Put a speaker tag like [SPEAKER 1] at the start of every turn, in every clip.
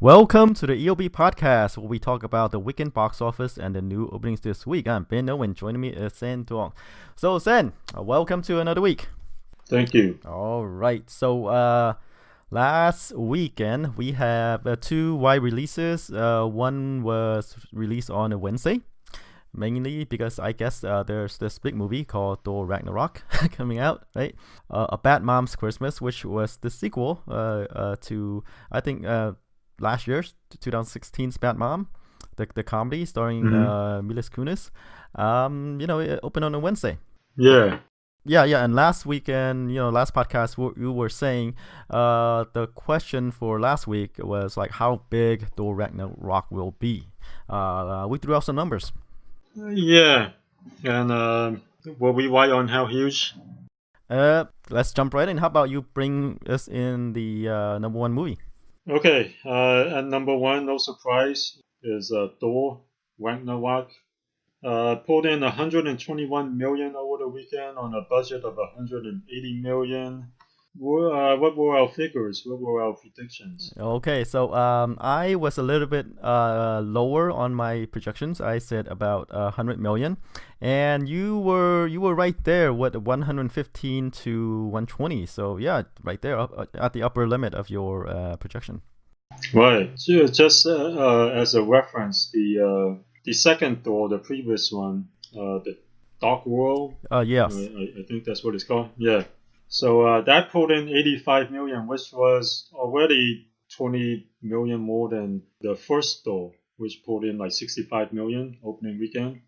[SPEAKER 1] Welcome to the EOB podcast, where we talk about the weekend box office and the new openings this week. I'm Ben Owen. Joining me is Senh. So, Senh, welcome to another week.
[SPEAKER 2] Thank you.
[SPEAKER 1] All right. So, last weekend we have two wide releases. One was released on a Wednesday, mainly because I guess there's this big movie called Thor Ragnarok coming out, right? A Bad Mom's Christmas, which was the sequel to, I think, last year's 2016's Bad Mom, the comedy starring Mila Kunis. It opened on a Wednesday.
[SPEAKER 2] Yeah.
[SPEAKER 1] And last weekend, last podcast, you were saying the question for last week was like how big Thor Ragnarok will be. We threw out some numbers.
[SPEAKER 2] Yeah. And were we right on how huge?
[SPEAKER 1] Let's jump right in. How about you bring us in the number one movie?
[SPEAKER 2] Okay. At number one, no surprise, is Thor Ragnarok. Pulled in 121 million over the weekend on a budget of 180 million. What were our figures? What were our predictions?
[SPEAKER 1] Okay, so I was a little bit lower on my projections. I said about 100 million, and you were right there with 115 to 120. So yeah, right there at the upper limit of your projection.
[SPEAKER 2] Right. So just as a reference, the second Thor, the previous one, the Dark World.
[SPEAKER 1] Yes.
[SPEAKER 2] I think that's what it's called. Yeah. So that pulled in 85 million, which was already 20 million more than the first Thor, which pulled in like 65 million opening weekend.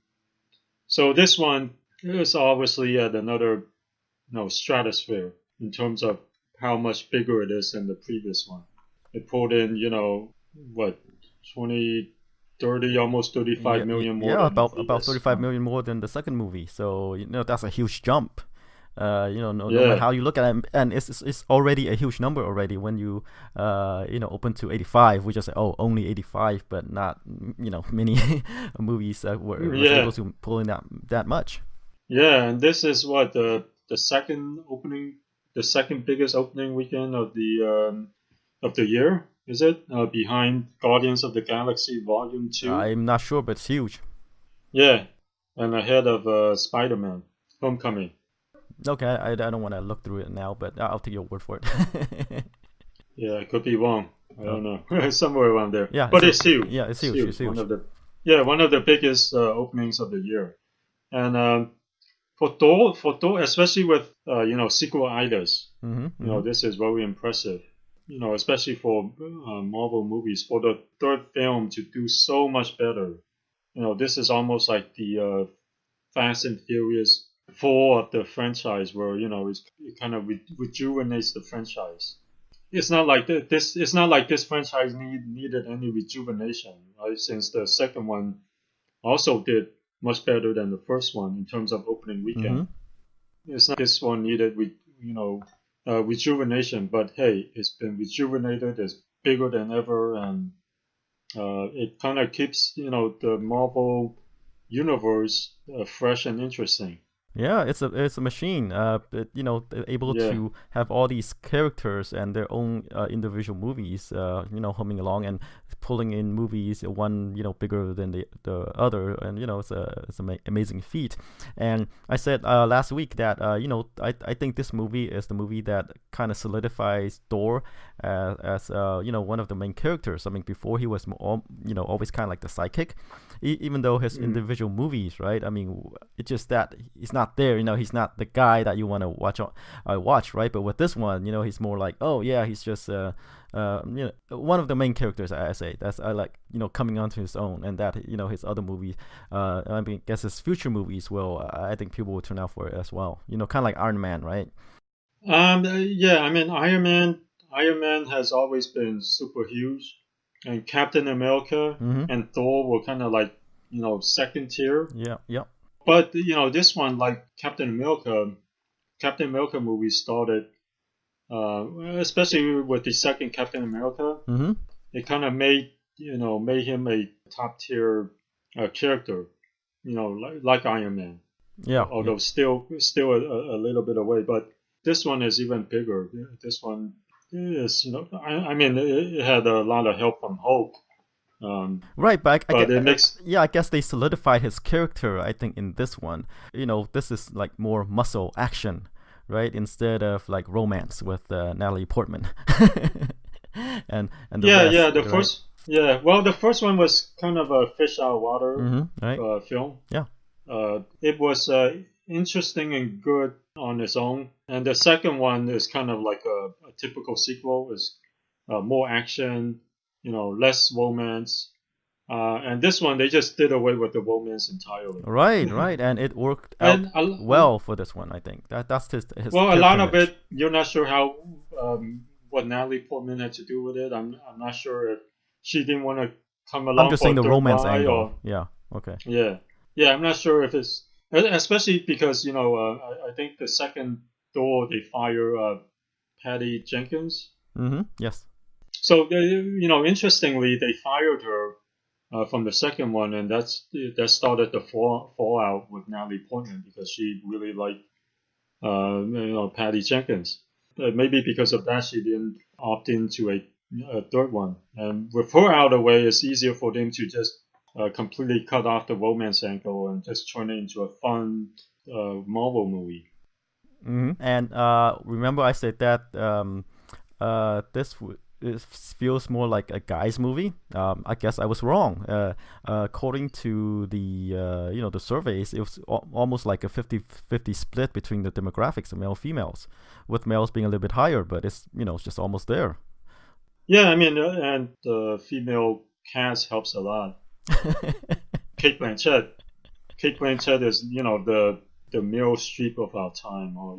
[SPEAKER 2] So this one is obviously at another stratosphere in terms of how much bigger it is than the previous one. It pulled in, 20, 30, almost 35 million more.
[SPEAKER 1] Yeah,
[SPEAKER 2] than
[SPEAKER 1] about 35 million more than the second movie. So that's a huge jump. No matter how you look at it, and it's already a huge number already when you open to 85. We just say, oh, only 85, but not many movies were able to pull in that much.
[SPEAKER 2] Yeah, and this is what the second biggest opening weekend of the year, is it? Behind Guardians of the Galaxy Volume 2.
[SPEAKER 1] I'm not sure, but it's huge.
[SPEAKER 2] Yeah, and ahead of Spider-Man Homecoming.
[SPEAKER 1] Okay, I don't want to look through it now, but I'll take your word for it.
[SPEAKER 2] Yeah, I could be wrong. I don't know. Somewhere around there.
[SPEAKER 1] Yeah,
[SPEAKER 2] but it's huge.
[SPEAKER 1] Yeah, it's huge. It's huge.
[SPEAKER 2] One of the biggest openings of the year. And for Thor, especially with sequel-itis, this is very impressive. Especially for Marvel movies, for the third film to do so much better. This is almost like the Fast and Furious 4 of the franchise, where it kind of rejuvenates the franchise. It's not like this. It's not like this franchise needed any rejuvenation, right? Since the second one also did much better than the first one in terms of opening weekend. It's not this one needed rejuvenation, but hey, it's been rejuvenated. It's bigger than ever, and it kind of keeps the Marvel universe fresh and interesting.
[SPEAKER 1] Yeah, it's a machine. Able to have all these characters and their own individual movies. Humming along and pulling in movies, one bigger than the other, and it's an amazing feat. And I said last week that I think this movie is the movie that kind of solidifies Thor as one of the main characters. I mean, before he was always kind of like the sidekick, even though his individual movies, right? I mean, it's just that he's not there. He's not the guy that you want to watch, right? But with this one, he's more like, oh yeah, he's just one of the main characters. I say that's I like coming onto his own, and that his other movies, I mean, I guess his future movies will. I think people will turn out for it as well. Kind of like Iron Man, right?
[SPEAKER 2] Yeah, I mean, Iron Man has always been super huge, and Captain America and Thor were kind of like second tier.
[SPEAKER 1] Yeah.
[SPEAKER 2] But this one, like Captain America movie started, especially with the second Captain America. It kind of made him a top tier character, like Iron Man.
[SPEAKER 1] Yeah.
[SPEAKER 2] Although still a little bit away, but this one is even bigger. This one Yes, I mean, it had a lot of help from Hulk.
[SPEAKER 1] Right, but
[SPEAKER 2] but it makes
[SPEAKER 1] I guess they solidified his character. I think in this one, this is like more muscle action, right? Instead of like romance with Natalie Portman, and the
[SPEAKER 2] yeah,
[SPEAKER 1] rest,
[SPEAKER 2] the
[SPEAKER 1] right?
[SPEAKER 2] first well, the first one was kind of a fish out of water
[SPEAKER 1] Right.
[SPEAKER 2] film.
[SPEAKER 1] Yeah.
[SPEAKER 2] It was interesting and good on its own, and the second one is kind of like a typical sequel. Is more action, less romance. And this one, they just did away with the romance entirely.
[SPEAKER 1] Right, and it worked out
[SPEAKER 2] and
[SPEAKER 1] well for this one. I think that's his
[SPEAKER 2] well, a
[SPEAKER 1] character
[SPEAKER 2] lot of
[SPEAKER 1] niche.
[SPEAKER 2] it, you're not sure how what Natalie Portman had to do with it. I'm not sure if she didn't want to come
[SPEAKER 1] I'm
[SPEAKER 2] along
[SPEAKER 1] just
[SPEAKER 2] for
[SPEAKER 1] saying
[SPEAKER 2] a
[SPEAKER 1] the
[SPEAKER 2] third
[SPEAKER 1] romance
[SPEAKER 2] guy,
[SPEAKER 1] angle.
[SPEAKER 2] or
[SPEAKER 1] Yeah. Okay.
[SPEAKER 2] yeah. I'm not sure if it's especially because I think the second Thor they fire Patty Jenkins.
[SPEAKER 1] Yes.
[SPEAKER 2] So interestingly, they fired her from the second one, and that started the fallout with Natalie Portman because she really liked Patty Jenkins. Maybe because of that, she didn't opt into a third one. And with her out of the way, it's easier for them to just completely cut off the romance angle and just turn it into a fun Marvel movie.
[SPEAKER 1] And remember, I said that this it feels more like a guy's movie. I guess I was wrong. According to the the surveys, it was almost like a 50-50 split between the demographics of male females, with males being a little bit higher, but it's just almost there.
[SPEAKER 2] Yeah, I mean, and the female cast helps a lot. Kate Blanchett. Kate Blanchett is the Meryl Streep of our time, or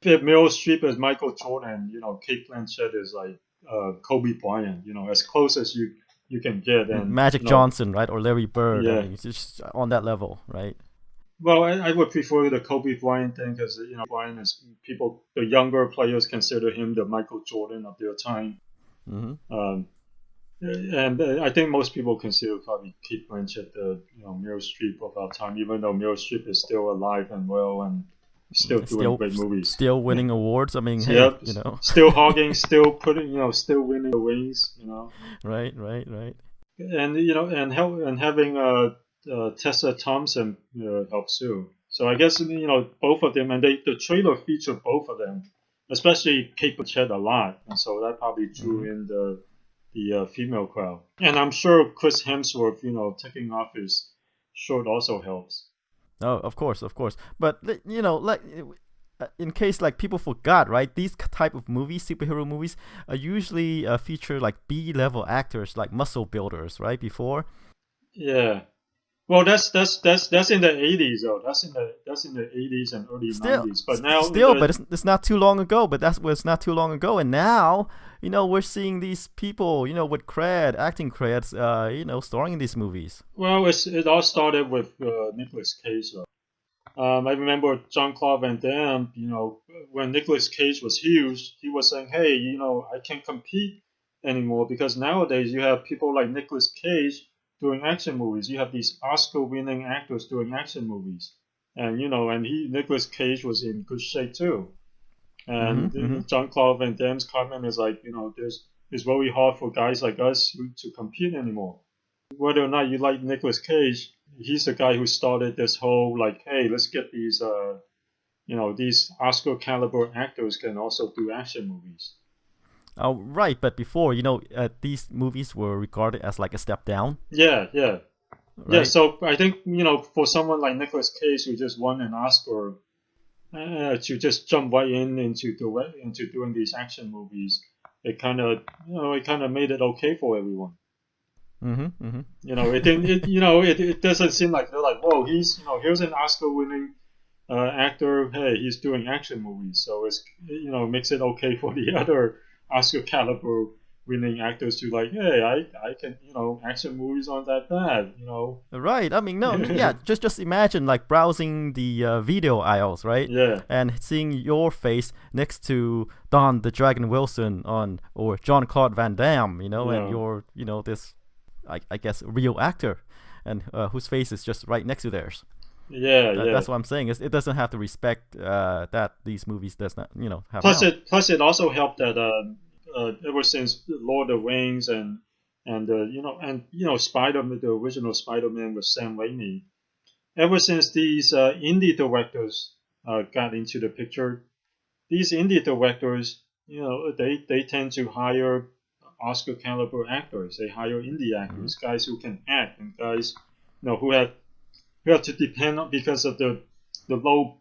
[SPEAKER 2] if Meryl Streep is Michael Jordan, Kate Blanchett is like Kobe Bryant, as close as you can get, and
[SPEAKER 1] Magic Johnson, right, or Larry Bird. I
[SPEAKER 2] yeah.
[SPEAKER 1] mean, it's just on that level, right?
[SPEAKER 2] Well, I would prefer the Kobe Bryant thing because Bryant is the younger players consider him the Michael Jordan of their time. Um, and I think most people consider probably Kate Blanchett the Meryl Streep of our time, even though Meryl Streep is still alive and well and still doing great movies,
[SPEAKER 1] still winning awards. I mean,
[SPEAKER 2] hey, still hogging, still putting, still winning the wings,
[SPEAKER 1] Right.
[SPEAKER 2] And and having Tessa Thompson helps too. So I guess both of them, and the trailer featured both of them, especially Kate Blanchett a lot, and so that probably drew in the female crowd. And I'm sure Chris Hemsworth, taking off his shirt also helps.
[SPEAKER 1] Oh, of course. But like in case like people forgot, right? These type of movies, superhero movies, usually feature like B-level actors, like muscle builders, right? Before.
[SPEAKER 2] Yeah. Well, that's in the 80s though. That's in the 80s and early 90s. But now
[SPEAKER 1] but it's not too long ago. But that was not too long ago, and now we're seeing these people with acting creds, starring in these movies.
[SPEAKER 2] Well, it all started with Nicolas Cage. Though. I remember Jean-Claude Van Damme. When Nicolas Cage was huge, he was saying, "Hey, I can't compete anymore because nowadays you have people like Nicolas Cage doing action movies. You have these Oscar-winning actors doing action movies, and Nicolas Cage was in good shape too. And Jean-Claude Van Damme's comment is like, it's very hard for guys like us to compete anymore. Whether or not you like Nicolas Cage, he's the guy who started this whole like, hey, let's get these these Oscar caliber actors can also do action movies.
[SPEAKER 1] Right, but before, these movies were regarded as like a step down.
[SPEAKER 2] Yeah.
[SPEAKER 1] Right?
[SPEAKER 2] Yeah, so I think, for someone like Nicolas Cage who just won an Oscar, to just jump right into doing these action movies, it kind of made it okay for everyone. It didn't. It doesn't seem like they're like, whoa, here's an Oscar-winning actor. Hey, he's doing action movies, so it's makes it okay for the other Oscar caliber winning actors to like, hey, I can action movies aren't that bad.
[SPEAKER 1] Right. I mean, no, yeah. Just imagine like browsing the video aisles, right?
[SPEAKER 2] Yeah.
[SPEAKER 1] And seeing your face next to Don the Dragon Wilson or Jean-Claude Van Damme, and you're this. I guess real actor, and whose face is just right next to theirs.
[SPEAKER 2] Yeah,
[SPEAKER 1] That's what I'm saying. It doesn't have to respect that these movies does not, have.
[SPEAKER 2] Plus, it also helped that ever since Lord of the Rings and Spider-Man, the original Spider-Man with Sam Raimi. Ever since these indie directors got into the picture, these indie directors, they tend to hire Oscar caliber actors. They hire indie actors, guys who can act, and guys, who have to depend on, because of the low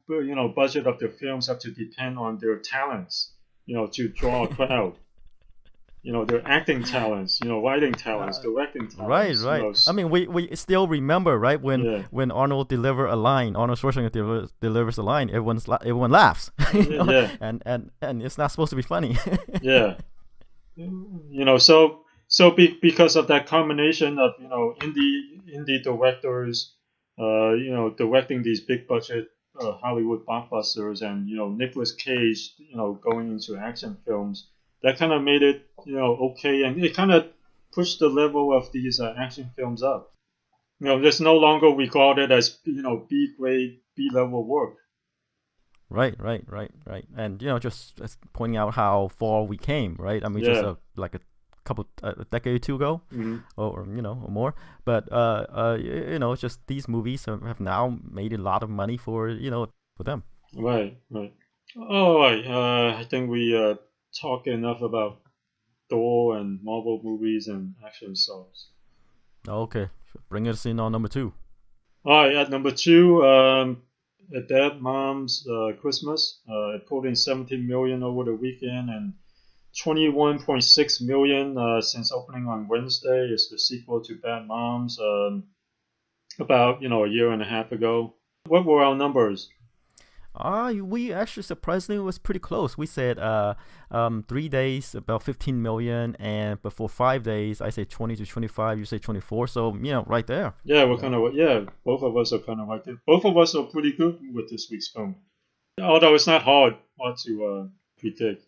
[SPEAKER 2] budget of the films, have to depend on their talents, to draw a crowd. Their acting talents, writing talents, directing talents.
[SPEAKER 1] Right. I mean, we still remember, right, when Arnold Schwarzenegger delivers a line, everyone laughs, and it's not supposed to be funny.
[SPEAKER 2] Yeah. Because of that combination of indie directors, directing these big budget Hollywood blockbusters, and Nicolas Cage, going into action films, that kind of made it okay, and it kind of pushed the level of these action films up. It's no longer regarded as B grade, B level work.
[SPEAKER 1] Right. And just pointing out how far we came, right? I mean, just a decade or two ago, or more. But just these movies have now made a lot of money for them.
[SPEAKER 2] Right. All right. I think we talk enough about Thor and Marvel movies and action songs.
[SPEAKER 1] Okay, bring us in on number 2.
[SPEAKER 2] All right, at number 2, A Dead Mom's Christmas. It pulled in $17 million over the weekend and $21.6 million since opening on Wednesday. It's the sequel to Bad Moms, about a year and a half ago. What were our numbers?
[SPEAKER 1] We actually surprisingly was pretty close. We said 3 days about 15 million, and before 5 days I say 20 to 25. You say 24, so right there.
[SPEAKER 2] Yeah, we're kind of both of us are kind of right there. Both of us are pretty good with this week's film, although it's not hard to predict.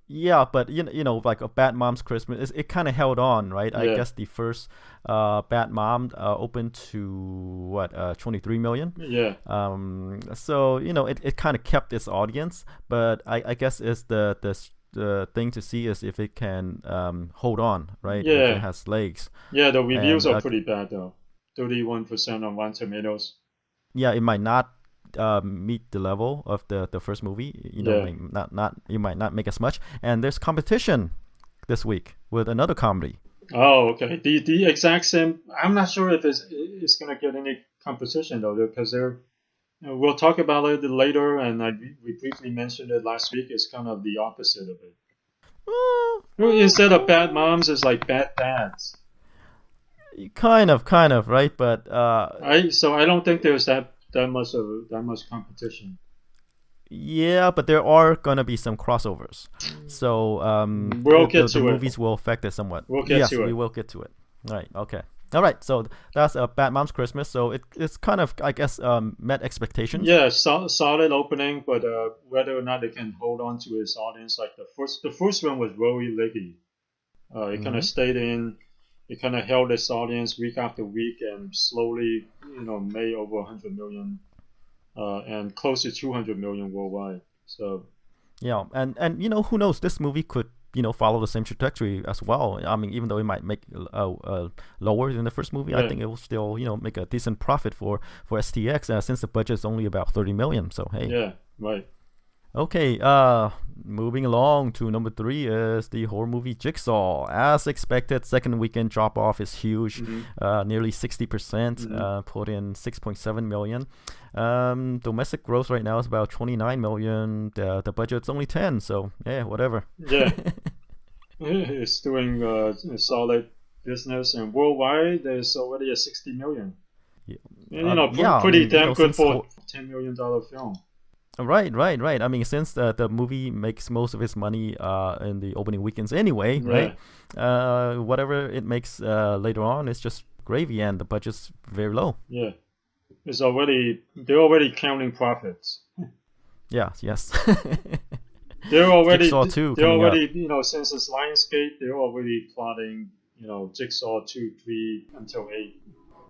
[SPEAKER 1] Yeah, but like a Bad Mom's Christmas, it kind of held on, right? Yeah. I guess the first Bad Mom opened to 23 million.
[SPEAKER 2] Yeah.
[SPEAKER 1] So it kind of kept its audience, but I guess it's the thing to see is if it can hold on, right?
[SPEAKER 2] Yeah.
[SPEAKER 1] If it has legs.
[SPEAKER 2] Yeah, the reviews are pretty bad though. 31% on Rotten Tomatoes.
[SPEAKER 1] Yeah, it might not meet the level of the first movie. You might not make as much, and there's competition this week with another comedy.
[SPEAKER 2] Oh, okay. The exact same. I'm not sure if it's gonna get any competition though, because we'll talk about it later, and we briefly mentioned it last week. It's kind of the opposite of it. Instead of Bad Moms, it's like Bad Dads.
[SPEAKER 1] Kind of, right? But
[SPEAKER 2] so I don't think there's that much competition.
[SPEAKER 1] Yeah, but there are gonna be some crossovers, so
[SPEAKER 2] we'll get to
[SPEAKER 1] the
[SPEAKER 2] it.
[SPEAKER 1] movies will affect it somewhat.
[SPEAKER 2] We'll get to it.
[SPEAKER 1] We will get to it. Right. Okay. All right. So that's Bad Mom's Christmas. So it's kind of, I guess, met expectations.
[SPEAKER 2] Yeah, solid opening, but whether or not it can hold on to its audience, like the first one was very leggy. It kind of stayed in. It kind of held its audience week after week, and slowly, made over 100 million, and close to 200 million worldwide. So,
[SPEAKER 1] yeah, and who knows? This movie could follow the same trajectory as well. I mean, even though it might make lower than the first movie, I think it will still make a decent profit for STX since the budget is only about 30 million. So hey.
[SPEAKER 2] Yeah. Right.
[SPEAKER 1] Okay, moving along to number 3 is the horror movie Jigsaw. As expected, second weekend drop off is huge, nearly 60%, put in 6.7 million. Domestic gross right now is about 29 million. The budget's only 10, so yeah, whatever.
[SPEAKER 2] Yeah, it's doing a solid business, and worldwide there's already a 60 million. Yeah. And, pretty damn good for a $10 million film.
[SPEAKER 1] Right. I mean, since the movie makes most of its money in the opening weekends anyway, right? Whatever it makes later on is just gravy, and the budget's very low. Yeah,
[SPEAKER 2] they're already counting profits.
[SPEAKER 1] Yes.
[SPEAKER 2] They're already
[SPEAKER 1] Jigsaw 2.
[SPEAKER 2] They're already since it's Lionsgate, they're already plotting Jigsaw 2, 3 until 8.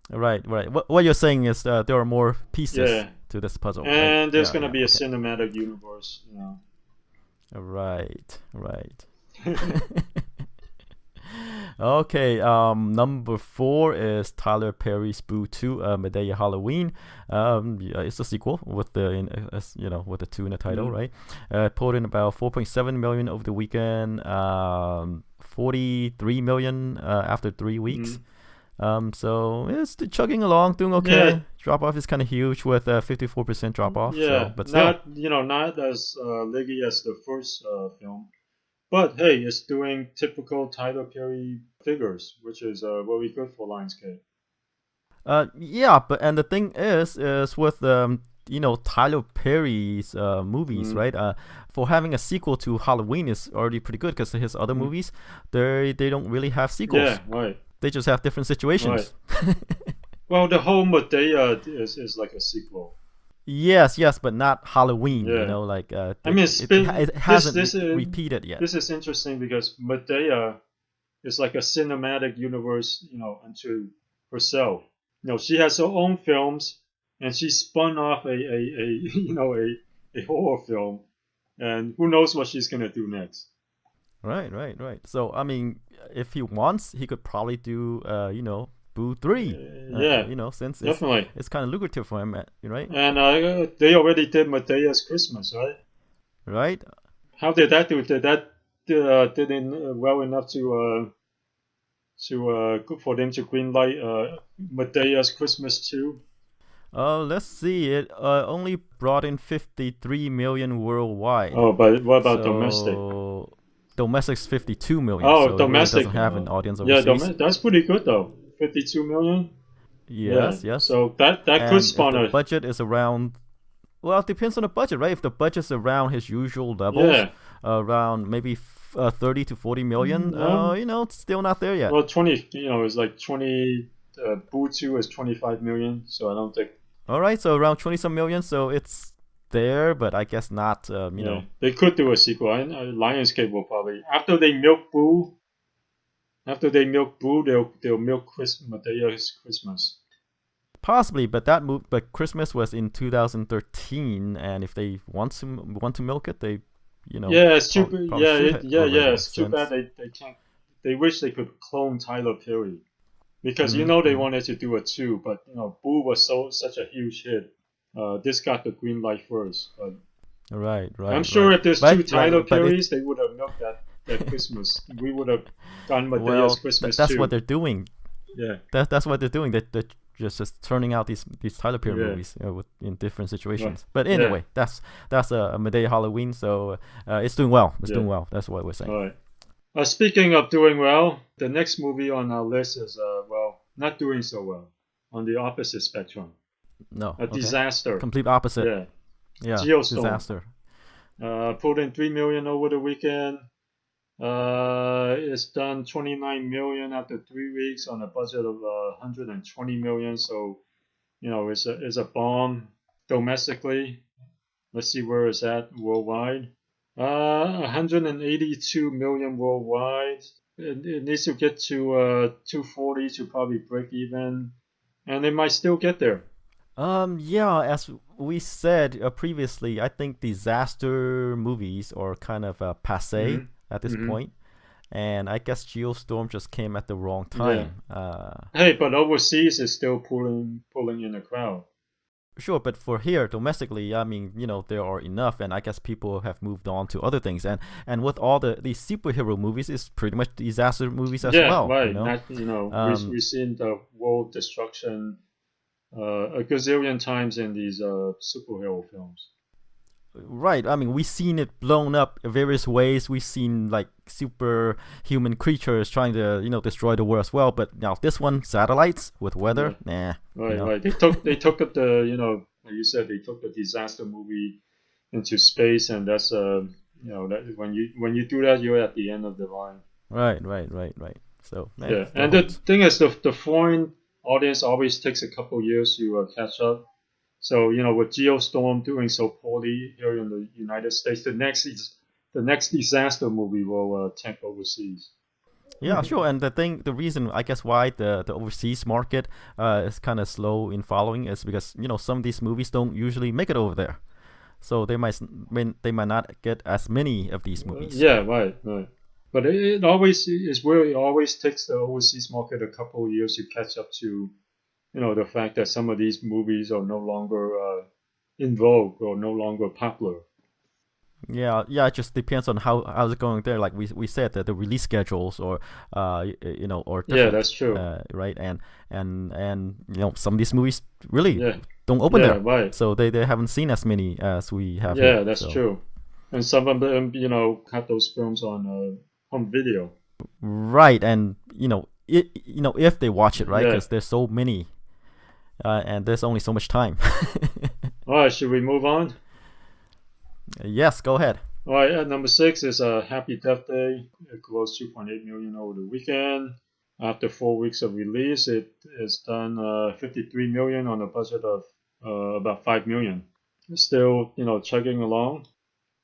[SPEAKER 1] Right. What you're saying is there are more pieces to this puzzle,
[SPEAKER 2] and there's going to be a cinematic universe.
[SPEAKER 1] Right. Okay, number 4 is Tyler Perry's Boo 2, Madea Halloween. Yeah, it's a sequel with with the 2 in the title, right? Pulled in about 4.7 million over the weekend, 43 million after 3 weeks. So it's chugging along, doing okay.
[SPEAKER 2] Yeah.
[SPEAKER 1] Drop off is kind of huge with a 54% drop off.
[SPEAKER 2] Yeah,
[SPEAKER 1] so, but still.
[SPEAKER 2] not as leggy as the first film. But hey, it's doing typical Tyler Perry figures, which is very good for Lionsgate.
[SPEAKER 1] Yeah, and the thing is with Tyler Perry's movies, right? For having a sequel to Halloween is already pretty good because his other movies, they don't really have sequels.
[SPEAKER 2] Yeah, right.
[SPEAKER 1] They just have different situations.
[SPEAKER 2] Right. Well, the whole Madea is like a sequel.
[SPEAKER 1] Yes, but not Halloween.
[SPEAKER 2] Yeah.
[SPEAKER 1] It hasn't repeated yet.
[SPEAKER 2] This is interesting because Madea is like a cinematic universe, unto herself. She has her own films, and she spun off a horror film, and who knows what she's gonna do next.
[SPEAKER 1] Right. So I mean, if he wants, he could probably do Boo 3.
[SPEAKER 2] Yeah.
[SPEAKER 1] Since
[SPEAKER 2] definitely
[SPEAKER 1] it's kind of lucrative for him, right?
[SPEAKER 2] And they already did Medea's Christmas, right?
[SPEAKER 1] Right.
[SPEAKER 2] How did that do? Did that did it well enough to for them to greenlight Medea's Christmas too?
[SPEAKER 1] Let's see. It only brought in 53 million worldwide.
[SPEAKER 2] Oh, but what about domestic?
[SPEAKER 1] Domestic's 52 million.
[SPEAKER 2] Oh,
[SPEAKER 1] so
[SPEAKER 2] domestic.
[SPEAKER 1] It really doesn't have an audience overseas.
[SPEAKER 2] Yeah, that's pretty good though. 52 million.
[SPEAKER 1] Yes.
[SPEAKER 2] So that could spawn
[SPEAKER 1] a budget is around. Well, it depends on the budget, right? If the budget's around his usual levels, around maybe 30 to 40 million, it's still not there yet.
[SPEAKER 2] Well, 20, it's like 20. Boo 2 is 25 million, so I don't think.
[SPEAKER 1] All right, so around 20 some million, so it's there, but I guess not.
[SPEAKER 2] They could do a sequel. Lionsgate will probably after they milk Boo. They'll milk Medea's Christmas.
[SPEAKER 1] Possibly, but but Christmas was in 2013, and if they want to milk it, they,
[SPEAKER 2] Yeah, it's too. It's too bad they can't. They wish they could clone Tyler Perry, because they wanted to do a 2, but Boo was such a huge hit. This got the green light first. But
[SPEAKER 1] right.
[SPEAKER 2] I'm sure if there's 2 Tyler Perrys, they would have milked that Christmas. We would have gotten Medea's Christmas
[SPEAKER 1] that's
[SPEAKER 2] too.
[SPEAKER 1] what they're doing.
[SPEAKER 2] Yeah.
[SPEAKER 1] That's what they're doing. They're just turning out these Tyler Perry movies in different situations. Right. But anyway, that's a Madea Halloween, so it's doing well. It's doing well. That's what we're saying.
[SPEAKER 2] All right. Speaking of doing well, the next movie on our list is not doing so well, on the opposite spectrum.
[SPEAKER 1] No.
[SPEAKER 2] A disaster.
[SPEAKER 1] Complete opposite. Yeah.
[SPEAKER 2] Geostorm.
[SPEAKER 1] Disaster.
[SPEAKER 2] Pulled in 3 million over the weekend. It's done 29 million after 3 weeks on a budget of 120 million. So, it's a bomb domestically. Let's see where it's at worldwide. 182 million worldwide. It needs to get to 240 to probably break even, and it might still get there.
[SPEAKER 1] As we said previously, I think disaster movies are kind of passé at this point, and I guess Geostorm just came at the wrong time.
[SPEAKER 2] Hey, but overseas is still pulling in a crowd.
[SPEAKER 1] Sure, but for here domestically, I mean, there are enough, and I guess people have moved on to other things, and with all these superhero movies, it's pretty much disaster movies as well.
[SPEAKER 2] Yeah, right. We've seen the world destruction a gazillion times in these superhero films.
[SPEAKER 1] Right. I mean, we've seen it blown up in various ways. We've seen like superhuman creatures trying to, destroy the world as well. But now this one, satellites with weather, nah.
[SPEAKER 2] Right. They took the, like you said, they took the disaster movie into space, and that's that when you do that, you're at the end of the line.
[SPEAKER 1] Right. So
[SPEAKER 2] and the thing is, the foreign audience always takes a couple years to catch up. So with Geostorm doing so poorly here in the United States, the next disaster movie will tank overseas.
[SPEAKER 1] Yeah, sure. And the reason I guess why the overseas market is kind of slow in following is because some of these movies don't usually make it over there, so they might not get as many of these movies.
[SPEAKER 2] Yeah, right. But it always is where it always takes the overseas market a couple of years to catch up to, the fact that some of these movies are no longer in vogue or no longer popular.
[SPEAKER 1] Yeah, it just depends on how's it going there. Like we said that the release schedules or or
[SPEAKER 2] Yeah,
[SPEAKER 1] different,
[SPEAKER 2] that's true.
[SPEAKER 1] right? And some of these movies really
[SPEAKER 2] Yeah,
[SPEAKER 1] don't open there,
[SPEAKER 2] right.
[SPEAKER 1] so they haven't seen as many as we have here.
[SPEAKER 2] Yeah, that's
[SPEAKER 1] So
[SPEAKER 2] true. And some of them, have those films on video.
[SPEAKER 1] right, and if they watch it, right,
[SPEAKER 2] Yeah.
[SPEAKER 1] because there's so many, and there's only so much time.
[SPEAKER 2] All right, should we move on?
[SPEAKER 1] Yes, go ahead.
[SPEAKER 2] All right, at number 6 is Happy Death Day. It grossed 2.8 million over the weekend. After 4 weeks of release, it has done 53 million on a budget of about 5 million. It's still, chugging along.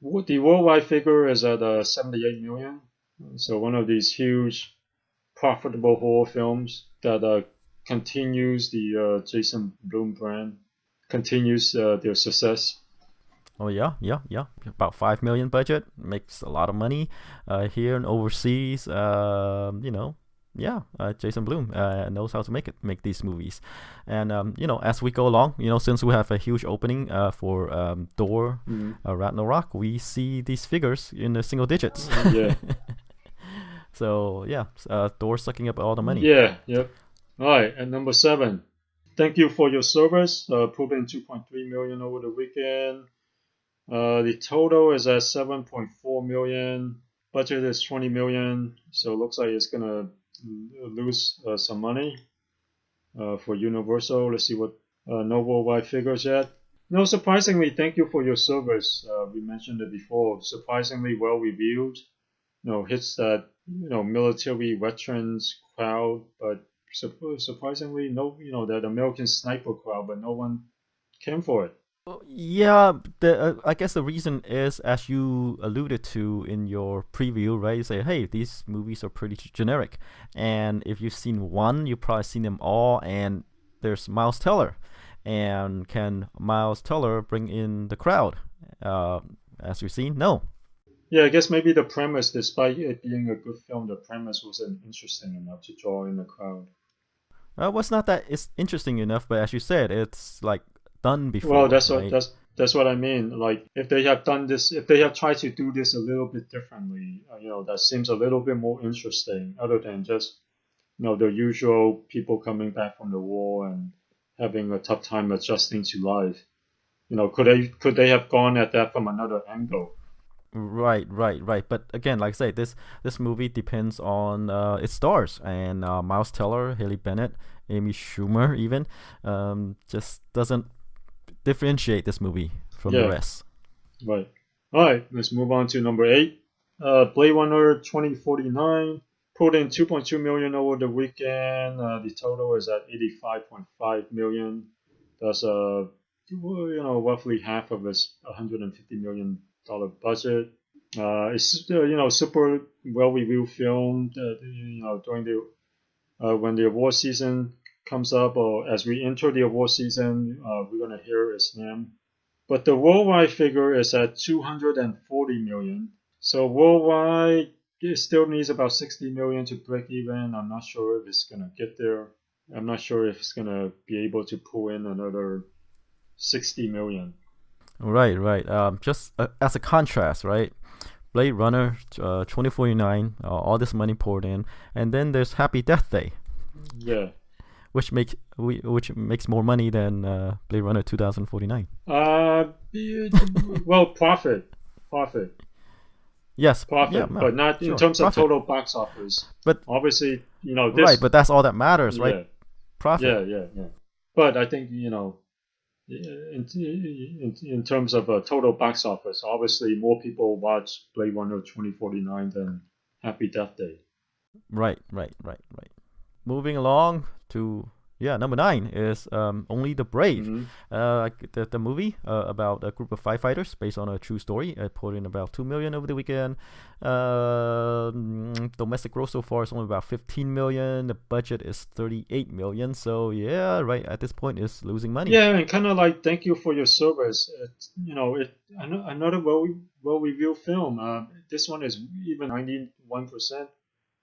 [SPEAKER 2] The worldwide figure is at 78 million. So one of these huge, profitable horror films that continues the Jason Blum brand, continues their success.
[SPEAKER 1] Oh yeah. About 5 million budget makes a lot of money here and overseas. Jason Blum knows how to make these movies, and as we go along, since we have a huge opening for Thor, Ragnarok, we see these figures in the single digits.
[SPEAKER 2] Yeah.
[SPEAKER 1] So yeah, Thor sucking up all the money.
[SPEAKER 2] Yeah. Yep. All right. At number 7, Thank You for Your Service, pulled in 2.3 million over the weekend. The total is at 7.4 million. Budget is 20 million, so it looks like it's gonna lose some money for Universal. Let's see what no worldwide figures yet. No, surprisingly, Thank You for Your Service. We mentioned it before. Surprisingly well reviewed. Hits that military veterans crowd, but surprisingly no, that American sniper crowd, but no one came for it.
[SPEAKER 1] Yeah, I guess the reason is, as you alluded to in your preview, right? You say, hey, these movies are pretty generic, and if you've seen one, you've probably seen them all. And there's Miles Teller, and can Miles Teller bring in the crowd? As we've seen, no.
[SPEAKER 2] Yeah, I guess maybe the premise, despite it being a good film, the premise wasn't interesting enough to draw in the crowd.
[SPEAKER 1] Well, it's not that it's interesting enough, but as you said, it's like done
[SPEAKER 2] Well,
[SPEAKER 1] before,
[SPEAKER 2] that's what
[SPEAKER 1] right?
[SPEAKER 2] that's what I mean. Like if they have done this, if they have tried to do this a little bit differently, that seems a little bit more interesting, other than just the usual people coming back from the war and having a tough time adjusting to life. Could they have gone at that from another angle?
[SPEAKER 1] Right. But again, like I say, this movie depends on its stars, and Miles Teller, Haley Bennett, Amy Schumer, even just doesn't differentiate this movie from the
[SPEAKER 2] Yeah,
[SPEAKER 1] rest.
[SPEAKER 2] right. All right, let's move on to number 8. Blade Runner 2049 pulled in 2.2 million over the weekend. The total is at 85.5 million. That's roughly half of its 150 million dollar budget. It's super well reviewed film. During the when the award season comes up, or as we enter the award season, we're gonna hear its name. But the worldwide figure is at 240 million. So worldwide, it still needs about 60 million to break even. I'm not sure if it's gonna get there. I'm not sure if it's gonna be able to pull in another 60 million.
[SPEAKER 1] Right. Just as a contrast, right? Blade Runner 2049, all this money poured in, and then there's Happy Death Day,
[SPEAKER 2] Yeah.
[SPEAKER 1] which makes more money than Blade Runner 2049.
[SPEAKER 2] Well, profit,
[SPEAKER 1] Yes, yeah,
[SPEAKER 2] but not in
[SPEAKER 1] sure,
[SPEAKER 2] terms of
[SPEAKER 1] profit.
[SPEAKER 2] total box office.
[SPEAKER 1] But
[SPEAKER 2] Obviously,
[SPEAKER 1] right,
[SPEAKER 2] this.
[SPEAKER 1] but that's all that matters, right?
[SPEAKER 2] Yeah,
[SPEAKER 1] Profit.
[SPEAKER 2] yeah. But I think in terms of total box office, obviously more people watch Blade Runner 2049 than Happy Death Day.
[SPEAKER 1] Right. Moving along to number 9 is Only the Brave.
[SPEAKER 2] Mm-hmm.
[SPEAKER 1] The movie about a group of firefighters based on a true story. It poured in about 2 million over the weekend. Domestic gross so far is only about 15 million. The budget is 38 million. So yeah, right at this point it's losing money.
[SPEAKER 2] Yeah, and kind of like Thank You for Your Service. Another well reviewed film. This one is even 91%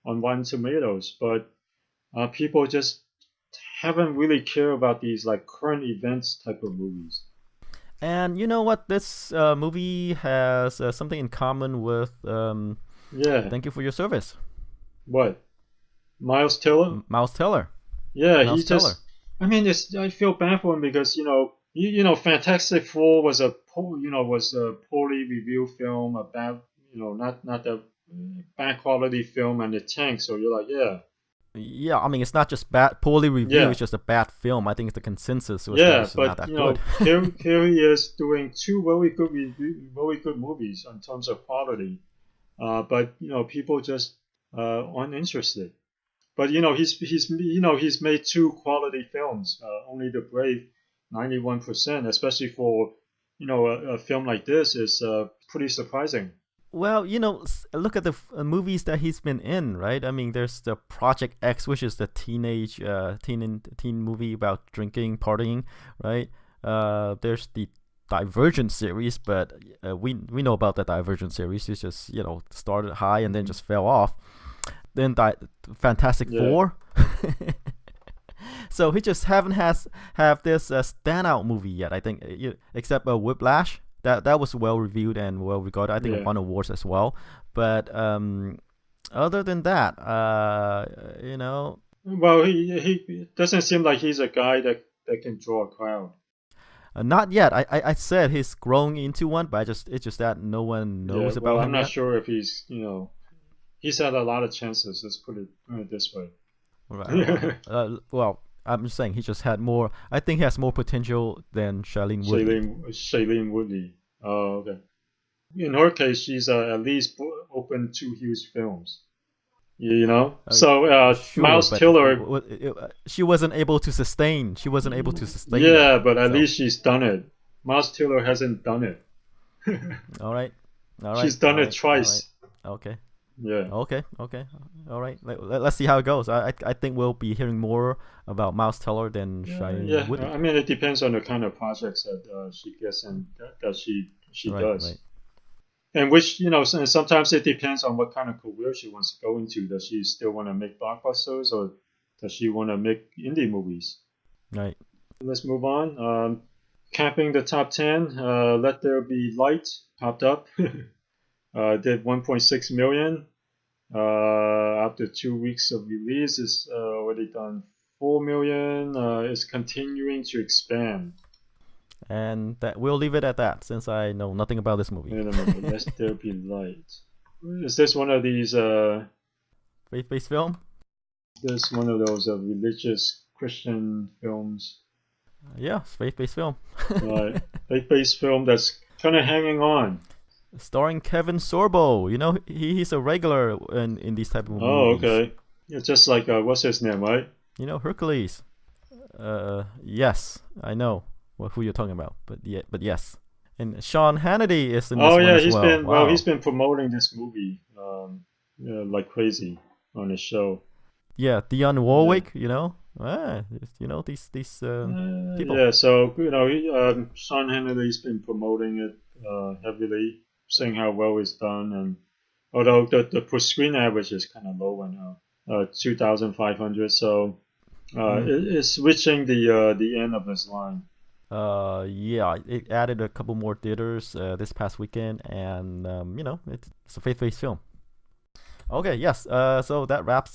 [SPEAKER 2] on Rotten Tomatoes, but people just haven't really cared about these like current events type of movies.
[SPEAKER 1] And you know what? This movie has something in common with Thank You for Your Service.
[SPEAKER 2] What? Miles Teller?
[SPEAKER 1] Miles Teller.
[SPEAKER 2] Yeah, Miles Teller. I mean, I feel bad for him because Fantastic Four was a poorly reviewed film, a bad, not a bad quality film, and the tank. So you're like, yeah.
[SPEAKER 1] Yeah, I mean, it's not just poorly reviewed; it's just a bad film. I think the consensus was
[SPEAKER 2] that
[SPEAKER 1] it's not that good.
[SPEAKER 2] here he is doing two very good movies in terms of quality, but people just aren't interested. But he's made two quality films. Only the Brave, 91%, especially for a film like this is pretty surprising.
[SPEAKER 1] Well, look at the movies that he's been in, right? I mean, there's the Project X, which is the teen movie about drinking, partying, right? There's the Divergent series, but we know about the Divergent series. It's just started high and then just fell off. Then Fantastic Four. So he just haven't have this standout movie yet. I think, except Whiplash. That was well reviewed and well regarded. I think it won awards as well. But other than that,
[SPEAKER 2] Well, he doesn't seem like he's a guy that can draw a crowd.
[SPEAKER 1] Not yet. I said he's growing into one, but it's just that no one knows about him.
[SPEAKER 2] I'm not
[SPEAKER 1] yet.
[SPEAKER 2] sure if he's he's had a lot of chances. Let's put it this way.
[SPEAKER 1] Right. Well, I'm just saying he just had more. I think he has more potential than Shailene Woodley.
[SPEAKER 2] Shailene Woodley. Oh, okay. In her case, she's at least open to huge films. So
[SPEAKER 1] sure,
[SPEAKER 2] Miles Teller.
[SPEAKER 1] She wasn't able to sustain. Yeah,
[SPEAKER 2] that, but at least she's done it. Miles Teller hasn't done it.
[SPEAKER 1] All right.
[SPEAKER 2] She's done it twice.
[SPEAKER 1] Right. Okay.
[SPEAKER 2] Yeah.
[SPEAKER 1] Okay. All right. Let's see how it goes. I think we'll be hearing more about Miles Teller than Shailene Woodley.
[SPEAKER 2] I mean, it depends on the kind of projects that she gets and that she does. Right. And which, sometimes it depends on what kind of career she wants to go into. Does she still want to make blockbusters or does she want to make indie movies?
[SPEAKER 1] Right.
[SPEAKER 2] Let's move on. Capping the top 10, Let There Be Light popped up. Did 1.6 million. After 2 weeks of release, it's already done 4 million. It's continuing to expand.
[SPEAKER 1] And that we'll leave it at that, since I know nothing about this movie.
[SPEAKER 2] Wait a minute, Let There Be Light. Is this one of these
[SPEAKER 1] faith-based film?
[SPEAKER 2] Is this one of those religious Christian films?
[SPEAKER 1] Yeah, it's faith-based film.
[SPEAKER 2] Right, faith-based film that's kind of hanging on.
[SPEAKER 1] Starring Kevin Sorbo. He's a regular in these type of movies.
[SPEAKER 2] Oh, okay. Yeah, just like what's his name, right?
[SPEAKER 1] Hercules. Yes, I know who you're talking about, but yes. And Sean Hannity is in this one as well.
[SPEAKER 2] He's been promoting this movie like crazy on his show.
[SPEAKER 1] Yeah, Dionne Warwick, these people.
[SPEAKER 2] Yeah, so Sean Hannity's been promoting it heavily, saying how well it's done, and although the per screen average is kind of low right now, 2,500, so it's reaching the end of its line.
[SPEAKER 1] Yeah, it added a couple more theaters this past weekend, and it's a faith-based film. Okay, yes. So that wrap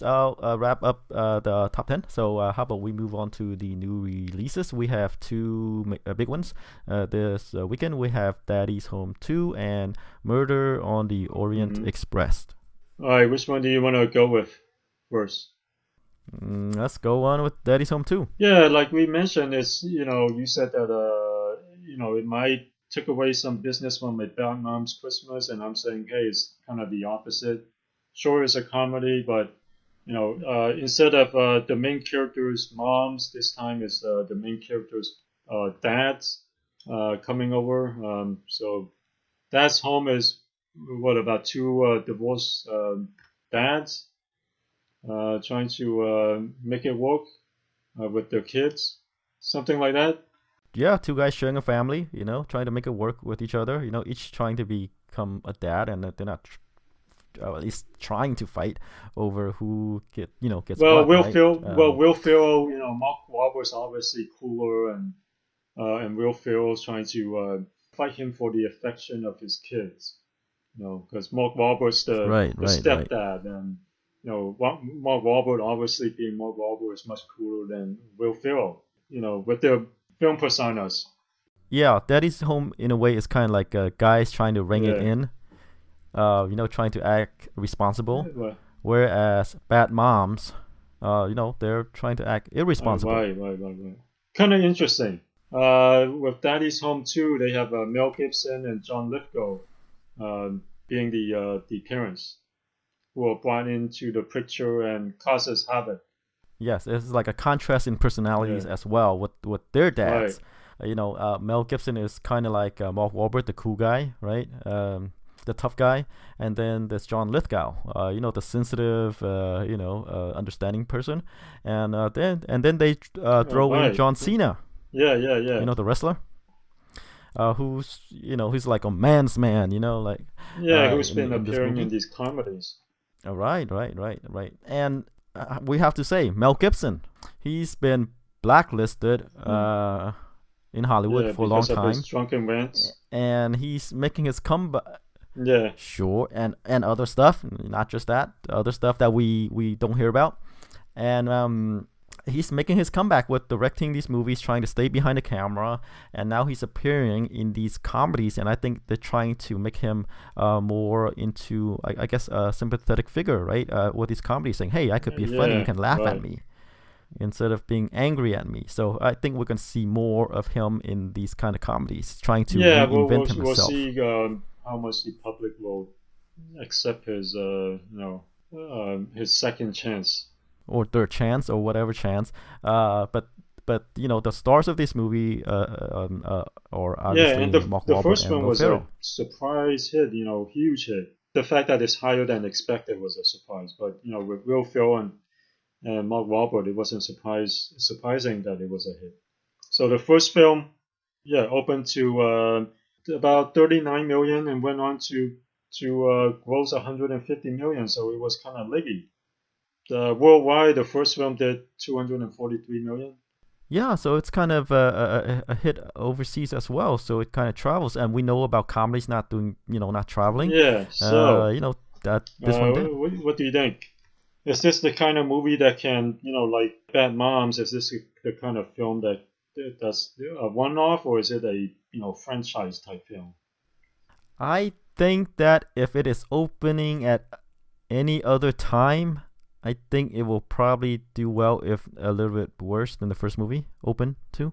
[SPEAKER 1] up the top 10. So how about we move on to the new releases? We have two big ones. This weekend we have Daddy's Home 2 and Murder on the Orient Express.
[SPEAKER 2] All right, which one do you want to go with first?
[SPEAKER 1] Let's go on with Daddy's Home 2.
[SPEAKER 2] Yeah, like we mentioned, it's you said that it might take away some business from my Bad Moms Christmas, and I'm saying, hey, it's kind of the opposite. Sure, it's a comedy, but instead of the main character's moms, this time it's the main character's dads coming over. So Dad's Home is about two divorced dads trying to make it work with their kids, something like that.
[SPEAKER 1] Yeah, two guys sharing a family, trying to make it work with each other. Each trying to become a dad, and they're not at least trying to fight over who gets
[SPEAKER 2] well,
[SPEAKER 1] what, right?
[SPEAKER 2] Will Ferrell, Mark Wahlberg's obviously cooler, and Will Ferrell's trying to fight him for the affection of his kids. Because Mark Wahlberg's the stepdad, and Mark Wahlberg, obviously being Mark Wahlberg, is much cooler than Will Ferrell. With their film personas.
[SPEAKER 1] Yeah, Daddy's Home in a way is kind of like guys trying to ring it in, trying to act responsible, whereas Bad Moms, they're trying to act irresponsible.
[SPEAKER 2] Right. Kind of interesting. With Daddy's Home 2, they have Mel Gibson and John Lithgow being the parents who are brought into the picture and causes havoc.
[SPEAKER 1] Yes, it's like a contrast in personalities as well with their dads. Right. Mel Gibson is kind of like Mark Wahlberg, the cool guy, right? The tough guy, and then there's John Lithgow, the sensitive, understanding person, and then they throw in John Cena.
[SPEAKER 2] Yeah.
[SPEAKER 1] The wrestler, who's like a man's man,
[SPEAKER 2] who's been appearing in these comedies.
[SPEAKER 1] Right. And we have to say, Mel Gibson, he's been blacklisted in Hollywood for a long time.
[SPEAKER 2] Of his drunken rants.
[SPEAKER 1] And he's making his comeback.
[SPEAKER 2] Yeah.
[SPEAKER 1] Sure, and other stuff, not just that, other stuff that we don't hear about. And he's making his comeback with directing these movies, trying to stay behind the camera, and now he's appearing in these comedies, and I think they're trying to make him more into, I guess, a sympathetic figure, right? With these comedies, saying, hey, I could be funny, you can laugh at me, instead of being angry at me. So I think we're going to see more of him in these kind of comedies, trying to reinvent himself.
[SPEAKER 2] We'll see how much the public will accept his, his second chance.
[SPEAKER 1] Or third chance, or whatever chance. But the stars of this movie or obviously
[SPEAKER 2] and the first one was a surprise hit, huge hit. The fact that it's higher than expected was a surprise. But with Will Ferrell and Mark Wahlberg, it wasn't surprising that it was a hit. So the first film, opened to about 39 million and went on to gross 150 million. So it was kind of leggy. Worldwide, the first film did 243 million.
[SPEAKER 1] Yeah, so it's kind of a hit overseas as well. So it kind of travels, and we know about comedies not traveling.
[SPEAKER 2] Yeah, so
[SPEAKER 1] that this one did.
[SPEAKER 2] What do you think? Is this the kind of movie that can, like Bad Moms? Is this the kind of film that's a one-off, or is it a franchise type film?
[SPEAKER 1] I think that if it is opening at any other time, I think it will probably do well, if a little bit worse than the first movie opened to.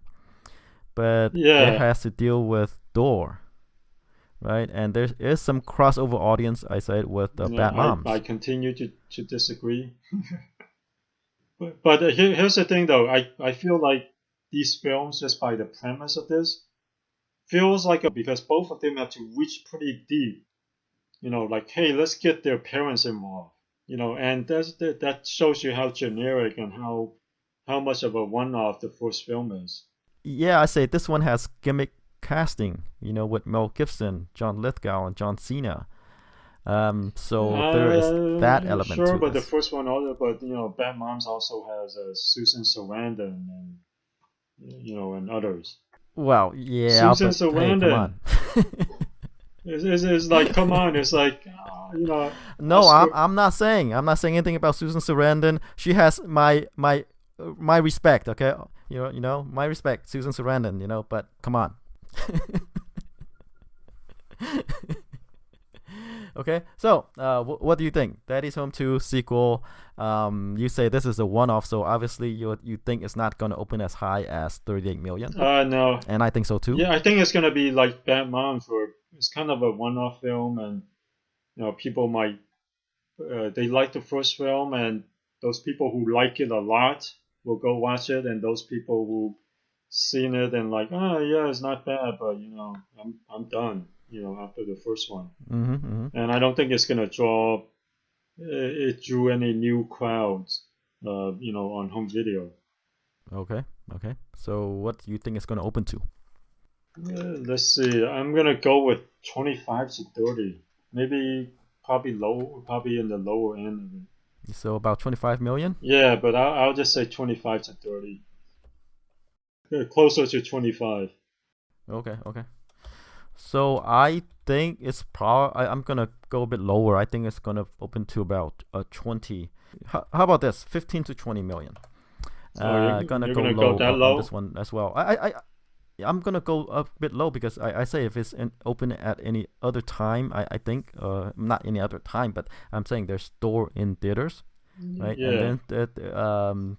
[SPEAKER 1] But it has to deal with Thor, right? And there is some crossover audience, I said, with Bad Moms.
[SPEAKER 2] I continue to disagree. but here's the thing, though. I feel like these films, just by the premise of this, feels like because both of them have to reach pretty deep. Like, hey, let's get their parents involved. And that shows you how generic and how much of a one-off the first film is.
[SPEAKER 1] Yeah, I say this one has gimmick casting, with Mel Gibson, John Lithgow, and John Cena. So there is that element.
[SPEAKER 2] Sure,
[SPEAKER 1] to
[SPEAKER 2] but
[SPEAKER 1] this.
[SPEAKER 2] The first one also, but Bad Moms also has Susan Sarandon and others.
[SPEAKER 1] Well, yeah,
[SPEAKER 2] Susan Sarandon.
[SPEAKER 1] Hey, come on.
[SPEAKER 2] It's like, come on, it's like,
[SPEAKER 1] No, I'm not saying anything about Susan Sarandon. She has my respect, okay? My respect, Susan Sarandon, but come on. Okay, so what do you think? Daddy's Home 2 sequel. You say this is a one-off, so obviously you think it's not going to open as high as 38 million.
[SPEAKER 2] No.
[SPEAKER 1] And I think so too.
[SPEAKER 2] Yeah, I think it's going to be like Bad Moms, where it's kind of a one-off film, and people might they like the first film, and those people who like it a lot will go watch it, and those people who seen it and like, it's not bad, but I'm done. After the first one. And I don't think it's gonna draw. It drew any new crowds, on home video.
[SPEAKER 1] Okay. So what do you think it's gonna open to?
[SPEAKER 2] Let's see. I'm gonna go with 25 to 30. Maybe probably probably in the lower end of it.
[SPEAKER 1] So about 25 million.
[SPEAKER 2] Yeah, but I'll just say 25 to 30. Yeah, closer to 25.
[SPEAKER 1] Okay, okay. So I think it's probably I'm gonna go a bit lower. I think it's gonna open to about 20. How about this? 15 to 20 million.
[SPEAKER 2] Oh,
[SPEAKER 1] Gonna
[SPEAKER 2] you're
[SPEAKER 1] go
[SPEAKER 2] gonna go
[SPEAKER 1] low
[SPEAKER 2] that
[SPEAKER 1] on
[SPEAKER 2] low?
[SPEAKER 1] this one as well. I'm gonna go a bit low because I say if it's open at any other time, I think not any other time, but I'm saying there's Thor in theaters, right?
[SPEAKER 2] Yeah.
[SPEAKER 1] And then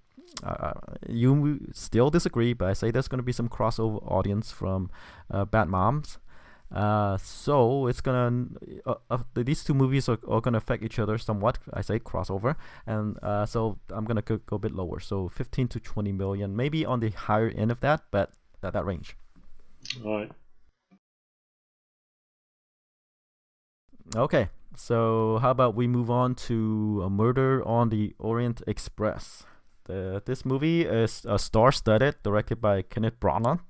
[SPEAKER 1] you still disagree, but I say there's gonna be some crossover audience from Bad Moms. So it's gonna these two movies are gonna affect each other somewhat. I say crossover, and so I'm gonna go a bit lower. So 15 to 20 million, maybe on the higher end of that, but that range.
[SPEAKER 2] All right.
[SPEAKER 1] Okay, so how about we move on to A Murder on the Orient Express? This movie is star-studded, directed by Kenneth Branagh.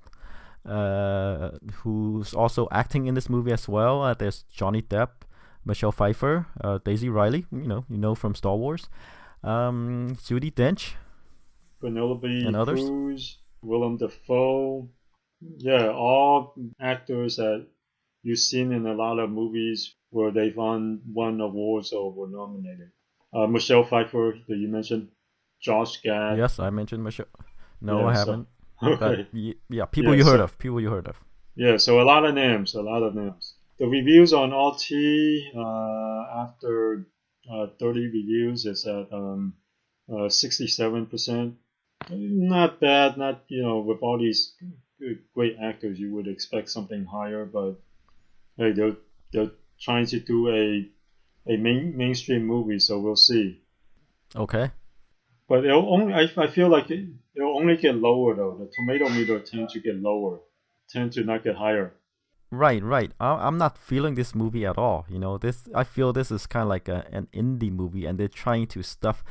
[SPEAKER 1] Who's also acting in this movie as well. There's Johnny Depp, Michelle Pfeiffer, Daisy Ridley, you know from Star Wars, Judi Dench,
[SPEAKER 2] Penelope
[SPEAKER 1] and others.
[SPEAKER 2] Cruz, Willem Dafoe. Yeah, all actors that you've seen in a lot of movies where they've won awards or were nominated. Michelle Pfeiffer, that you mentioned, Josh Gad.
[SPEAKER 1] Yes, I mentioned Michelle. No,
[SPEAKER 2] Yeah,
[SPEAKER 1] I
[SPEAKER 2] so
[SPEAKER 1] haven't.
[SPEAKER 2] okay.
[SPEAKER 1] But yeah,
[SPEAKER 2] Yeah,
[SPEAKER 1] People you heard of.
[SPEAKER 2] yeah, so a lot of names, a lot of names. The reviews on RT after 30 reviews is at 67%. Not bad, not with all these great actors, you would expect something higher, but hey, they're trying to do a mainstream movie, so we'll see.
[SPEAKER 1] Okay.
[SPEAKER 2] But I feel like it'll only get lower though. The tomato meter tend to get lower, tend to not get higher.
[SPEAKER 1] Right, right. I'm not feeling this movie at all. This I feel this is kind of like an indie movie, and they're trying to stuff,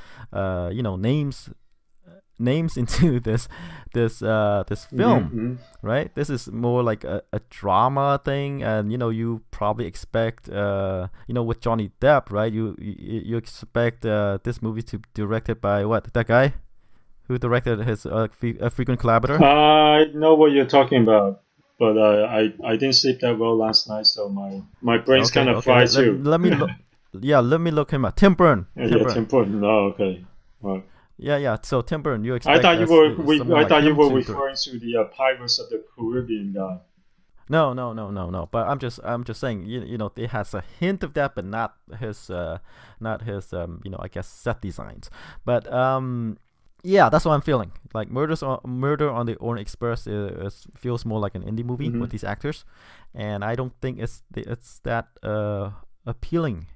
[SPEAKER 1] names into this film,
[SPEAKER 2] Mm-hmm.
[SPEAKER 1] right? This is more like a drama thing, and you probably expect with Johnny Depp, right? You expect this movie to be directed by that guy who directed his frequent collaborator.
[SPEAKER 2] I know what you're talking about, but I didn't sleep that well last night, so my brain's kind
[SPEAKER 1] Okay,
[SPEAKER 2] of
[SPEAKER 1] okay.
[SPEAKER 2] fried too.
[SPEAKER 1] Let me look. Yeah, let me look him up. Tim Burton. Tim
[SPEAKER 2] Yeah,
[SPEAKER 1] Burton.
[SPEAKER 2] Tim Burton. No, okay. Right.
[SPEAKER 1] Yeah, yeah. So Tim Burton, you
[SPEAKER 2] I
[SPEAKER 1] expect
[SPEAKER 2] thought you were
[SPEAKER 1] someone
[SPEAKER 2] I
[SPEAKER 1] like
[SPEAKER 2] thought you
[SPEAKER 1] him
[SPEAKER 2] were
[SPEAKER 1] to
[SPEAKER 2] referring to the Pirates of the Caribbean guy.
[SPEAKER 1] No, no, no, no, no. But I'm just saying, it has a hint of that, but not his, I guess set designs. But yeah, that's what I'm feeling. Like Murder on the Orient Express feels more like an indie movie
[SPEAKER 2] Mm-hmm.
[SPEAKER 1] with these actors, and I don't think it's that appealing,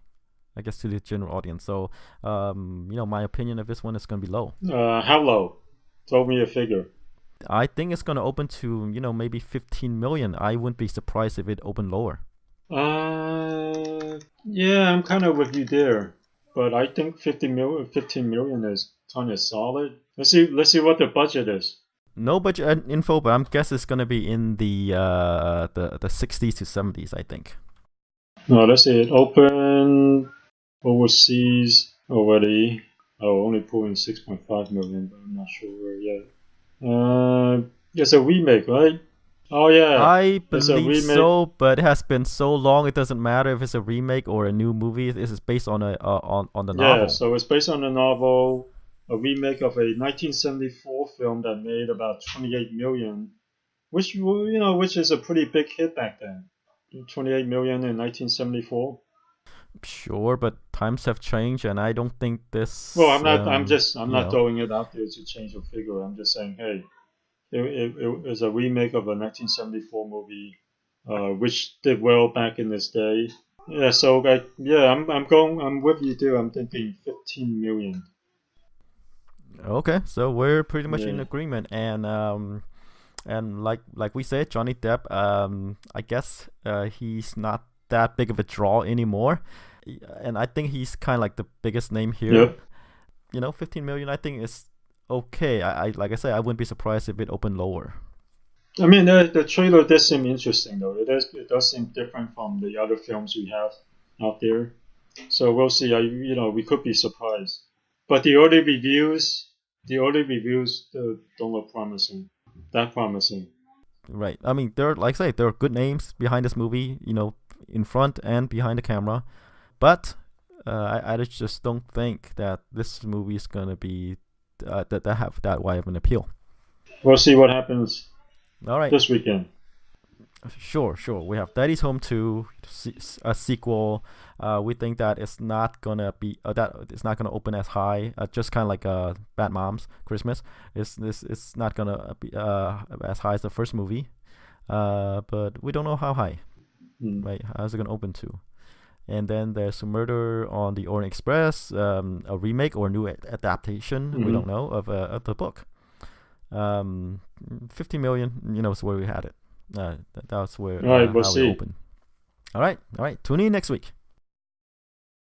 [SPEAKER 1] I guess, to the general audience. So, my opinion of this one is gonna be low.
[SPEAKER 2] How low? Throw me a figure.
[SPEAKER 1] I think it's gonna open to maybe 15 million. I wouldn't be surprised if it opened lower.
[SPEAKER 2] Yeah, I'm kind of with you there, but I think 15 million is kind of solid. Let's see what the budget is.
[SPEAKER 1] No budget info, but I'm guess it's gonna be in the 60s to 70s. I think.
[SPEAKER 2] No, let's see. It opened overseas already. Oh, only pulling 6.5 million, but I'm not sure where yet. It's a remake, right? Oh yeah,
[SPEAKER 1] I
[SPEAKER 2] it's a
[SPEAKER 1] believe
[SPEAKER 2] remake.
[SPEAKER 1] so, but it has been so long. It doesn't matter if it's a remake or a new movie. This is based on on the
[SPEAKER 2] Yeah,
[SPEAKER 1] novel.
[SPEAKER 2] so it's based on a novel, a remake of a 1974 film that made about 28 million, which which is a pretty big hit back then. 28 million in 1974.
[SPEAKER 1] Sure, but times have changed, and I don't think
[SPEAKER 2] Well,
[SPEAKER 1] this.
[SPEAKER 2] I'm not throwing it out there to change the figure. I'm just saying, hey, it was a remake of a 1974 movie, which did well back in this day. Yeah, so yeah, I'm with you too. I'm thinking 15 million.
[SPEAKER 1] Okay, so we're pretty much in
[SPEAKER 2] Yeah.
[SPEAKER 1] agreement, and like we said, Johnny Depp. I guess he's not that big of a draw anymore, and I think he's kind of like the biggest name here.
[SPEAKER 2] Yep.
[SPEAKER 1] 15 million. I think is okay. I like I said, I wouldn't be surprised if it opened lower.
[SPEAKER 2] I mean, the trailer does seem interesting though. It does seem different from the other films we have out there. So we'll see. We could be surprised. But the early reviews don't look promising. That promising.
[SPEAKER 1] Right. I mean, there are good names behind this movie, in front and behind the camera. But I just don't think that this movie is gonna be that have that wide of an appeal.
[SPEAKER 2] We'll see what happens.
[SPEAKER 1] All right.
[SPEAKER 2] This weekend.
[SPEAKER 1] Sure. We have Daddy's Home 2, a sequel. We think that it's not gonna be it's not gonna open as high. Just kind of like Bad Moms Christmas. It's not gonna be as high as the first movie. But we don't know how high. Right? How's it gonna open to? And then there's Murder on the Orient Express, a remake or a new adaptation. We don't know of the book. 50 million, is where we had it. That's where
[SPEAKER 2] All right, we'll
[SPEAKER 1] how
[SPEAKER 2] see.
[SPEAKER 1] we open. All right. Tune in next week.